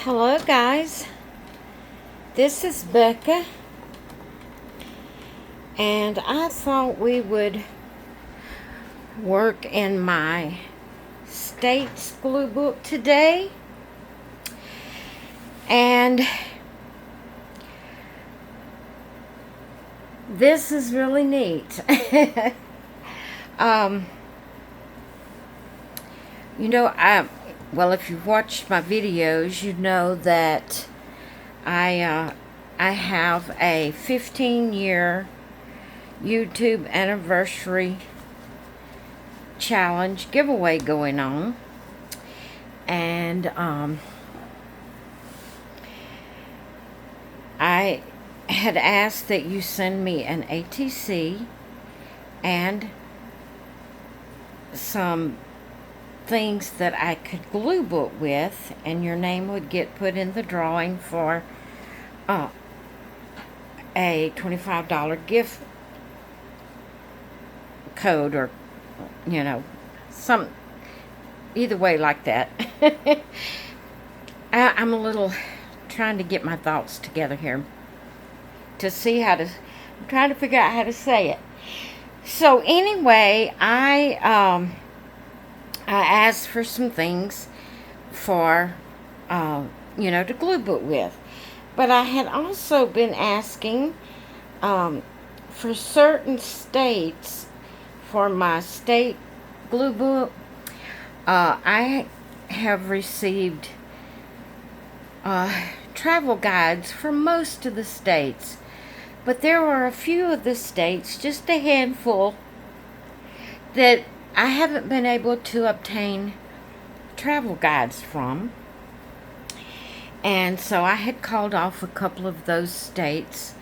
Hello guys, this is Becca, and I thought we would work in my states glue book today. And this is really neat. Well, if you've watched my videos, you know that I have a 15-year YouTube anniversary challenge giveaway going on, and I had asked that you send me an ATC and some things that I could glue book with, and your name would get put in the drawing for a $25 gift code, or some either way like that. I'm a little trying to get my thoughts together here to see how to, I'm trying to figure out how to say it. So anyway, I asked for some things for, to glue book with. But I had also been asking for certain states for my state glue book. I have received travel guides for most of the states. But there were a few of the states, just a handful, that I haven't been able to obtain travel guides from. And so I had called off a couple of those states,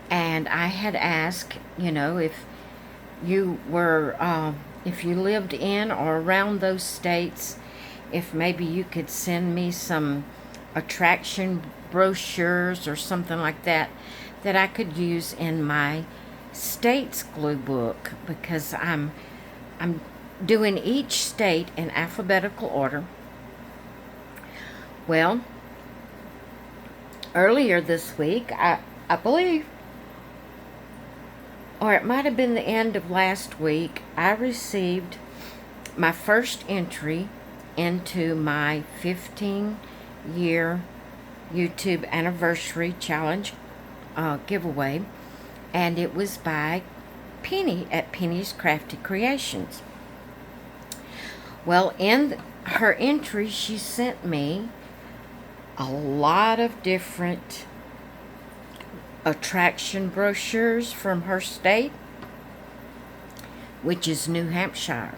and I had asked, if you were, if you lived in or around those states, if maybe you could send me some attraction brochures or something like that I could use in my state's glue book, because I'm doing each state in alphabetical order. Well, earlier this week, I believe, or it might have been the end of last week, I received my first entry into my 15-year YouTube anniversary challenge giveaway, and it was by Penny at Penny's Crafty Creations. Well, in her entry, she sent me a lot of different attraction brochures from her state, which is New Hampshire.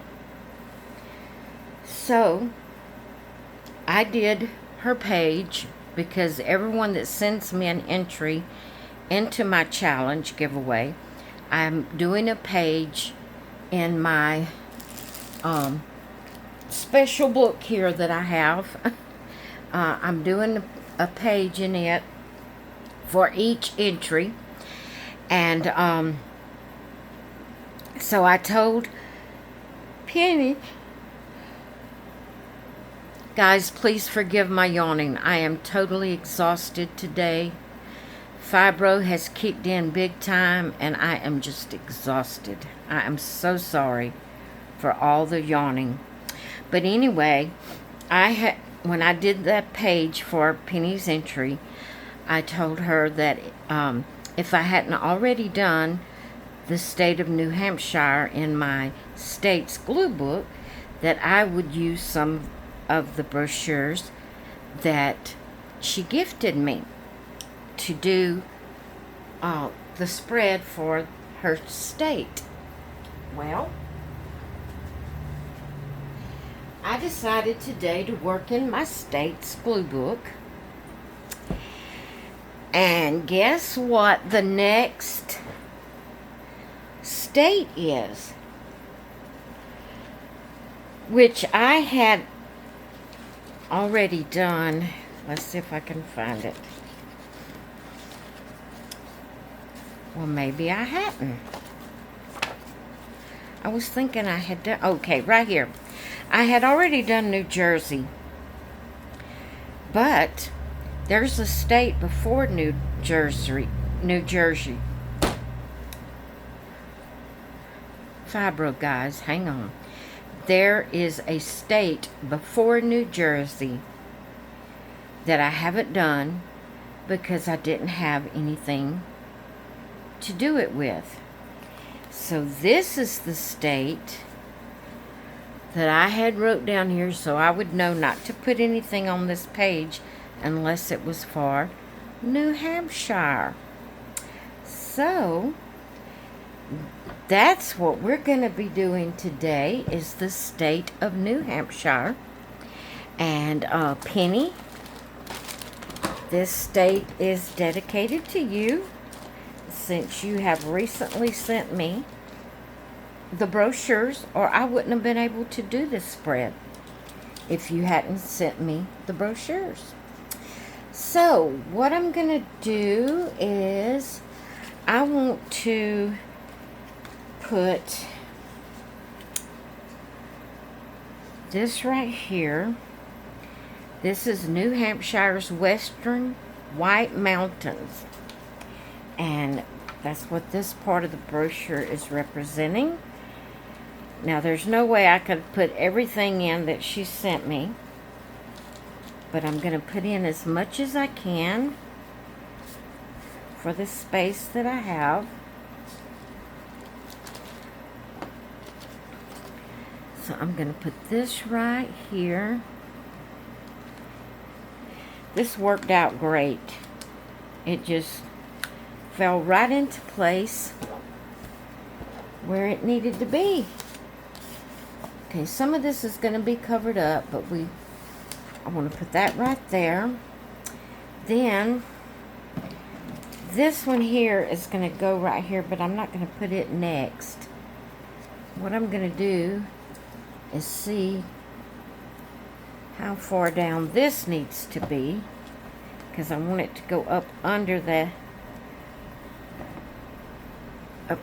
So I did her page, because everyone that sends me an entry into my challenge giveaway, I'm doing a page in my special book here that I have. I'm doing a page in it for each entry. And so I told Penny, guys, please forgive my yawning. I am totally exhausted today. Fibro has kicked in big time, and I am just exhausted. I am so sorry for all the yawning. But anyway, when I did that page for Penny's entry, I told her that if I hadn't already done the state of New Hampshire in my state's glue book, that I would use some of the brochures that she gifted me to do the spread for her state. Well, I decided today to work in my state's glue book. And guess what the next state is? Which I had already done. Let's see if I can find it. Well, maybe I hadn't. I was thinking I had done, okay, right here. I had already done New Jersey. But There's a state before New Jersey. Fibro, guys, hang on. There is a state before New Jersey that I haven't done because I didn't have anything to do it with. So this is the state that I had wrote down here so I would know not to put anything on this page unless it was for New Hampshire. So that's what we're going to be doing today, is the state of New Hampshire. And Penny, this state is dedicated to you, since you have recently sent me the brochures, or I wouldn't have been able to do this spread if you hadn't sent me the brochures. So what I'm going to do is I want to put this right here. This is New Hampshire's Western White Mountains, and that's what this part of the brochure is representing. Now, there's no way I could put everything in that she sent me, but I'm going to put in as much as I can for the space that I have. So I'm going to put this right here. This worked out great. It just fell right into place where it needed to be. Okay, some of this is going to be covered up, but I want to put that right there. Then this one here is going to go right here, but I'm not going to put it next. What I'm going to do is see how far down this needs to be, because I want it to go up under this. I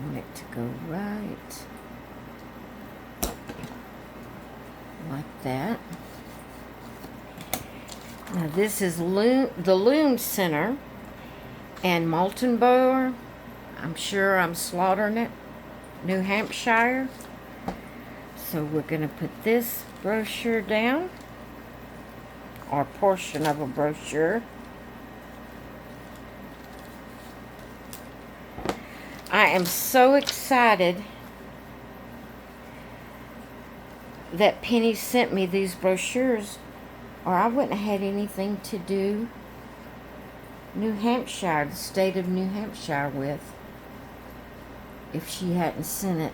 want it to go right like that. Now this is the Loom Center and Molten Bower. I'm sure I'm slaughtering it. New Hampshire. So we're going to put this brochure down, or portion of a brochure. I am so excited that Penny sent me these brochures, or I wouldn't have had anything to do New Hampshire, the state of New Hampshire, with, if she hadn't sent it.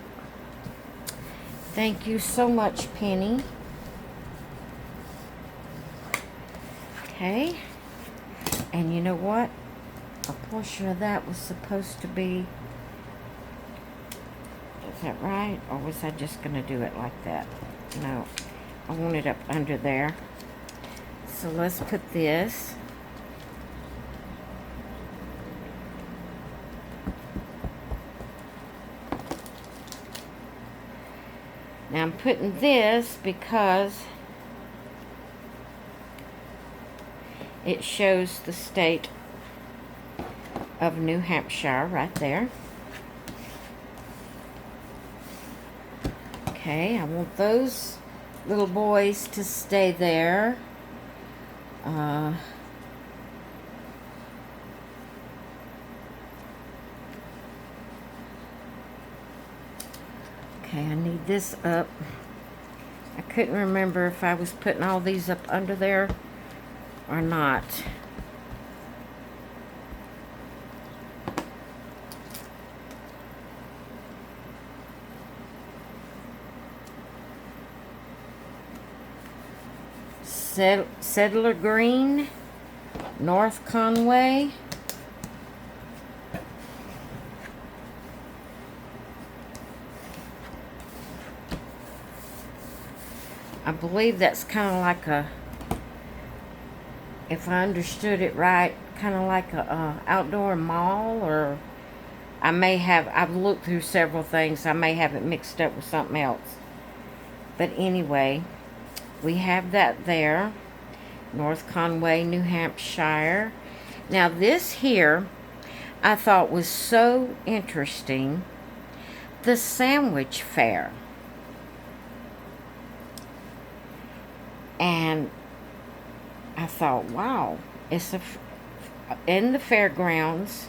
Thank you so much, Penny. Okay. And you know what? A portion of that was supposed to be... Is that right? Or was I just going to do it like that? No. I want it up under there. So let's put this. Now I'm putting this because it shows the state of New Hampshire right there. Okay, I want those little boys to stay there. Okay, I need this up. I couldn't remember if I was putting all these up under there or not. Settler Green, North Conway. I believe that's kind of like a, if I understood it right, kind of like a outdoor mall, or I may have, I've looked through several things, I may have it mixed up with something else. But anyway, we have that there. North Conway, New Hampshire. Now this here, I thought was so interesting. The Sandwich Fair. And I thought, wow, it's in the fairgrounds.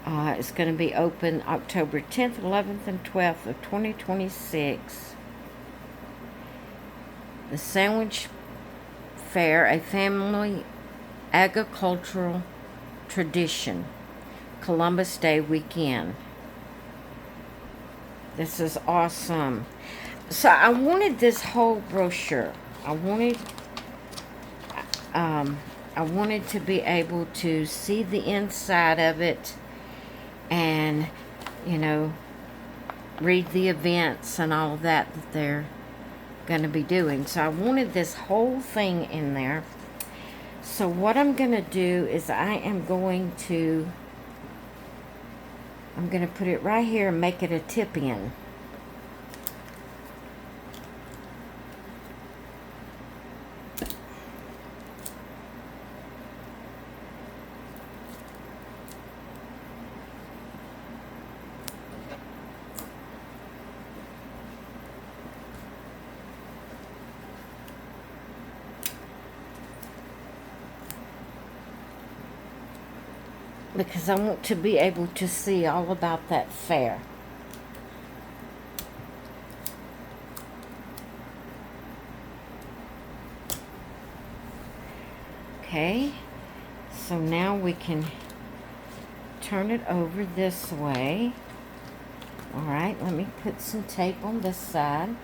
It's going to be open October 10th, 11th, and 12th of 2026. The Sandwich Fair, a family agricultural tradition. Columbus Day weekend. This is awesome. So I wanted this whole brochure. I wanted to be able to see the inside of it and, you know, read the events and all of that they're going to be doing. So I wanted this whole thing in there. So what I'm going to do is I'm going to put it right here and make it a tip-in. Because I want to be able to see all about that fair. Okay, so now we can turn it over this way. Alright, let me put some tape on this side.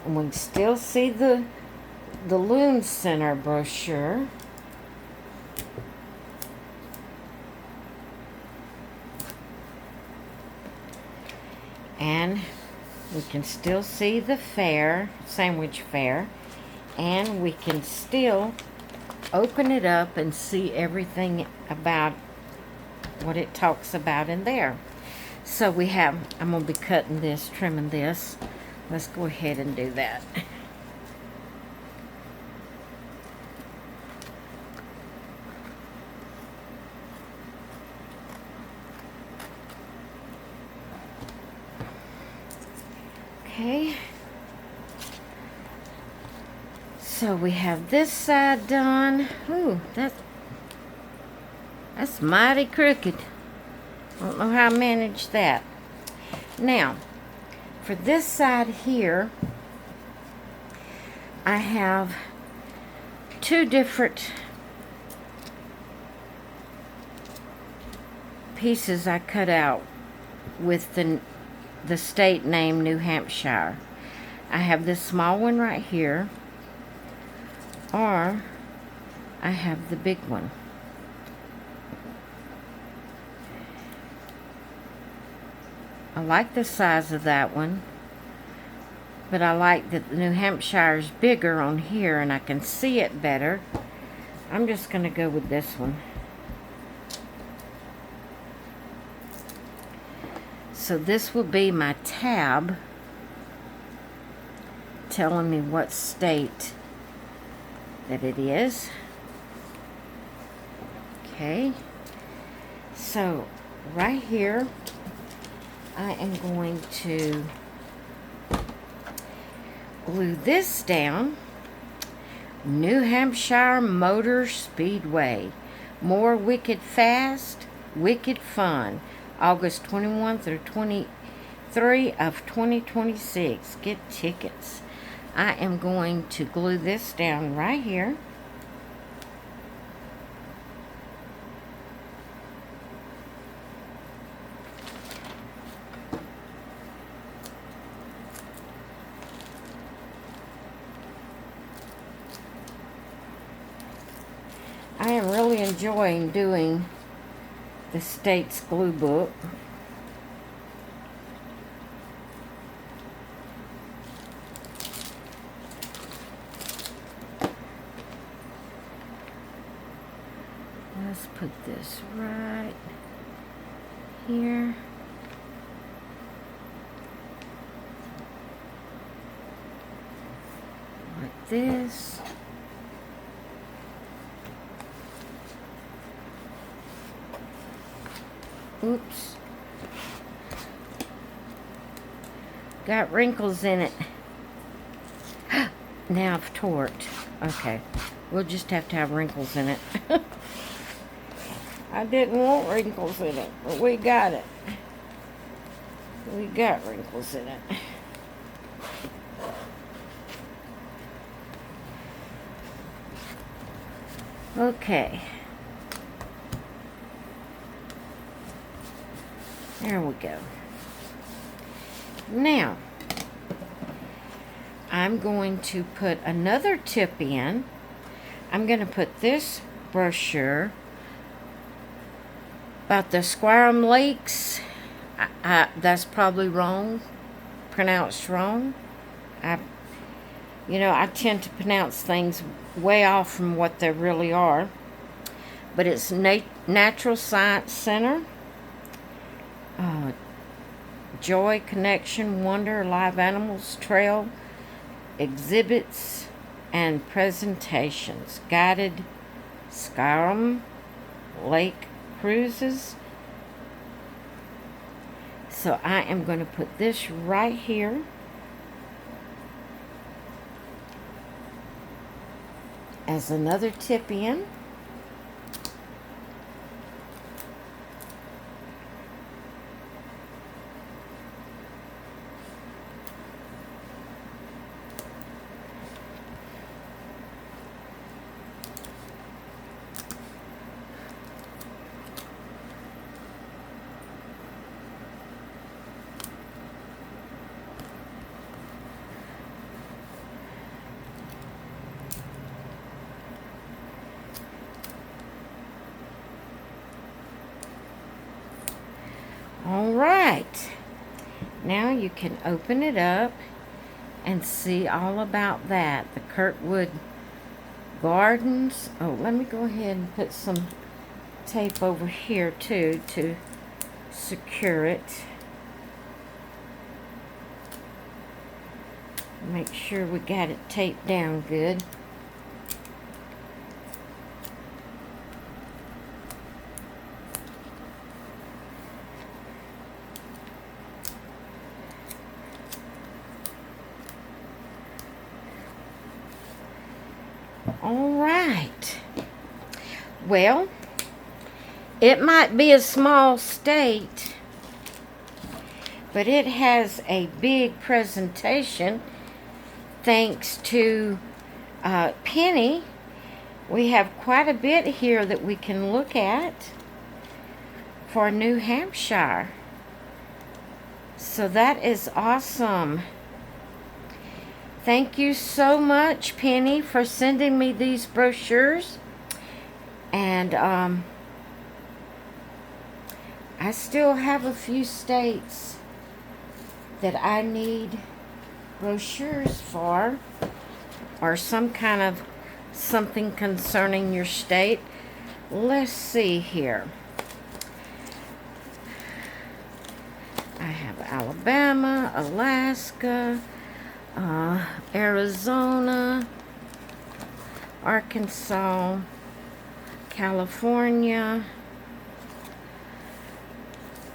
And we can still see the Loon Center brochure. And we can still see the fair, Sandwich Fair. And we can still open it up and see everything about what it talks about in there. So we have, I'm going to be cutting this, trimming this. Let's go ahead and do that. Okay. So we have this side done. Ooh, that's mighty crooked. I don't know how I managed that. Now, for this side here, I have two different pieces I cut out with the state name New Hampshire. I have this small one right here, or I have the big one. I like the size of that one, but I like that the New Hampshire is bigger on here and I can see it better. I'm just going to go with this one. So this will be my tab telling me what state that it is. Okay, so right here I am going to glue this down. New Hampshire Motor Speedway. More wicked fast, wicked fun. August 21 through 23 of 2026. Get tickets. I am going to glue this down right here. I am really enjoying doing the state's glue book. put this right here. Like this. Oops. Got wrinkles in it. Now I've tore it. Okay. We'll just have to have wrinkles in it. I didn't want wrinkles in it, but we got it. We got wrinkles in it. Okay. There we go. Now, I'm going to put another tip in. I'm going to put this brochure about the Squirrel Lakes. That's probably wrong, pronounced wrong. I tend to pronounce things way off from what they really are. But it's Natural Science Center. Joy, Connection, Wonder, Live Animals, Trail, Exhibits, and Presentations. Guided Skyrim Lake Cruises. So I am going to put this right here. As another tip in. All right, now you can open it up and see all about that. The Kirkwood Gardens. Oh, let me go ahead and put some tape over here too to secure it. Make sure we got it taped down good. All right. Well, it might be a small state, but it has a big presentation thanks to Penny. We have quite a bit here that we can look at for New Hampshire. So that is awesome. Thank you so much, Penny, for sending me these brochures. And I still have a few states that I need brochures for, or some kind of something concerning your state. Let's see here. I have Alabama, Alaska, Arizona, Arkansas, California,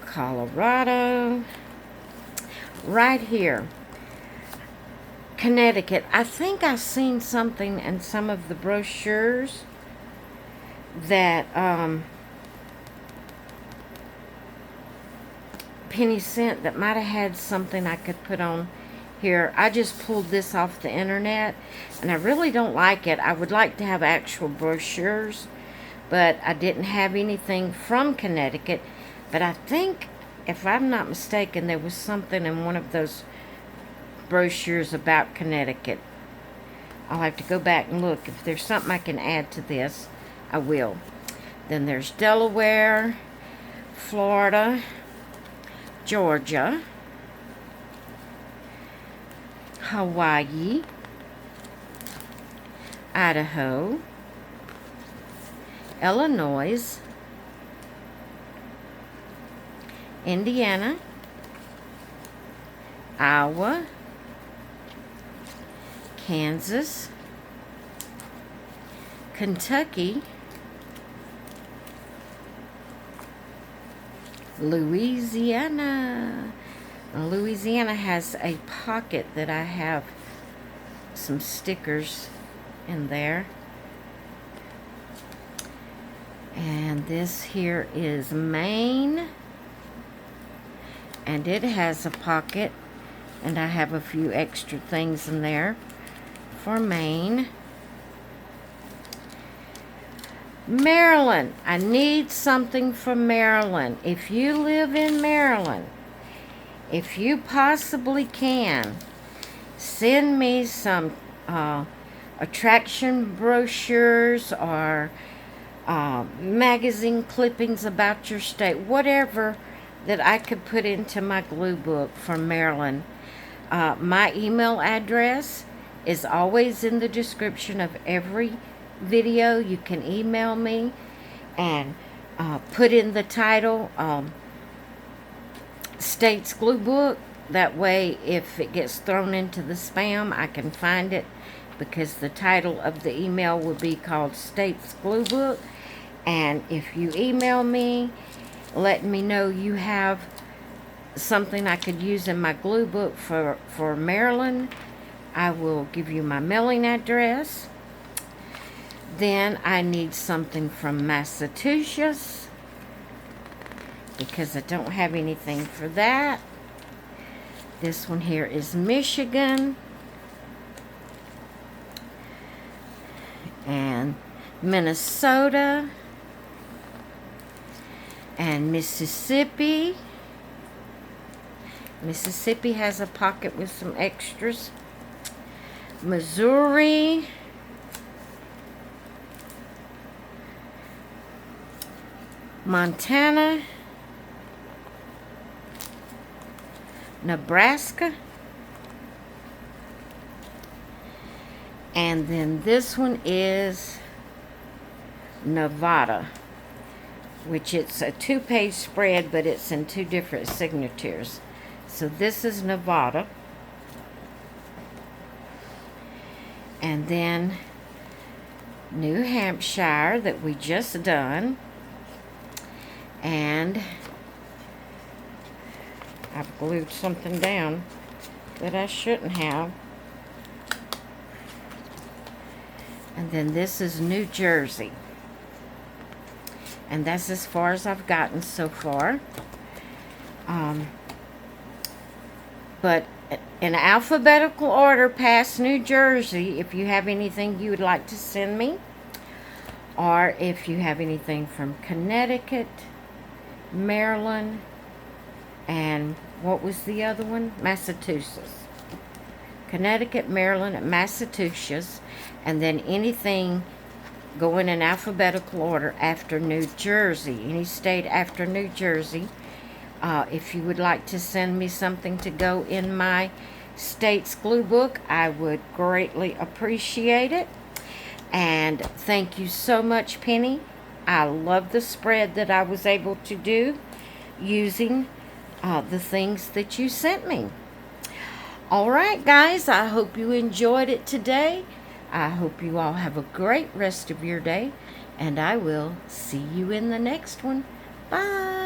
Colorado, right here, Connecticut. I think I've seen something in some of the brochures that Penny sent that might have had something I could put on here. I just pulled this off the internet and I really don't like it. I would like to have actual brochures, but I didn't have anything from Connecticut. But I think, if I'm not mistaken, there was something in one of those brochures about Connecticut. I'll have to go back and look. If there's something I can add to this, I will. Then there's Delaware, Florida, Georgia, Hawaii, Idaho, Illinois, Indiana, Iowa, Kansas, Kentucky, Louisiana. Louisiana has a pocket that I have some stickers in there. And this here is Maine. And it has a pocket. And I have a few extra things in there for Maine. Maryland. I need something from Maryland. If you live in Maryland, if you possibly can, send me some attraction brochures or magazine clippings about your state, whatever that I could put into my glue book from Maryland. My email address is always in the description of every video. You can email me and put in the title States Glue Book. That way, if it gets thrown into the spam, I can find it, because the title of the email will be called States Glue Book. And if you email me, let me know you have something I could use in my glue book for Maryland, I will give you my mailing address. Then I need something from Massachusetts, because I don't have anything for that. This one here is Michigan. And Minnesota. And Mississippi. Mississippi has a pocket with some extras. Missouri. Montana. Nebraska. And then this one is Nevada, which it's a 2-page spread, but it's in 2 different signatures. So this is Nevada. And then New Hampshire that we just done. And I've glued something down that I shouldn't have. And then this is New Jersey. And that's as far as I've gotten so far. But in alphabetical order past New Jersey, if you have anything you would like to send me, or if you have anything from Connecticut, Maryland, and what was the other one? Massachusetts. Connecticut, Maryland, and Massachusetts, and then anything going in alphabetical order after New Jersey, any state after New Jersey. If you would like to send me something to go in my state's glue book, I would greatly appreciate it. And thank you so much, Penny. I love the spread that I was able to do using the things that you sent me. Alright guys, I hope you enjoyed it today. I hope you all have a great rest of your day, and I will see you in the next one. Bye.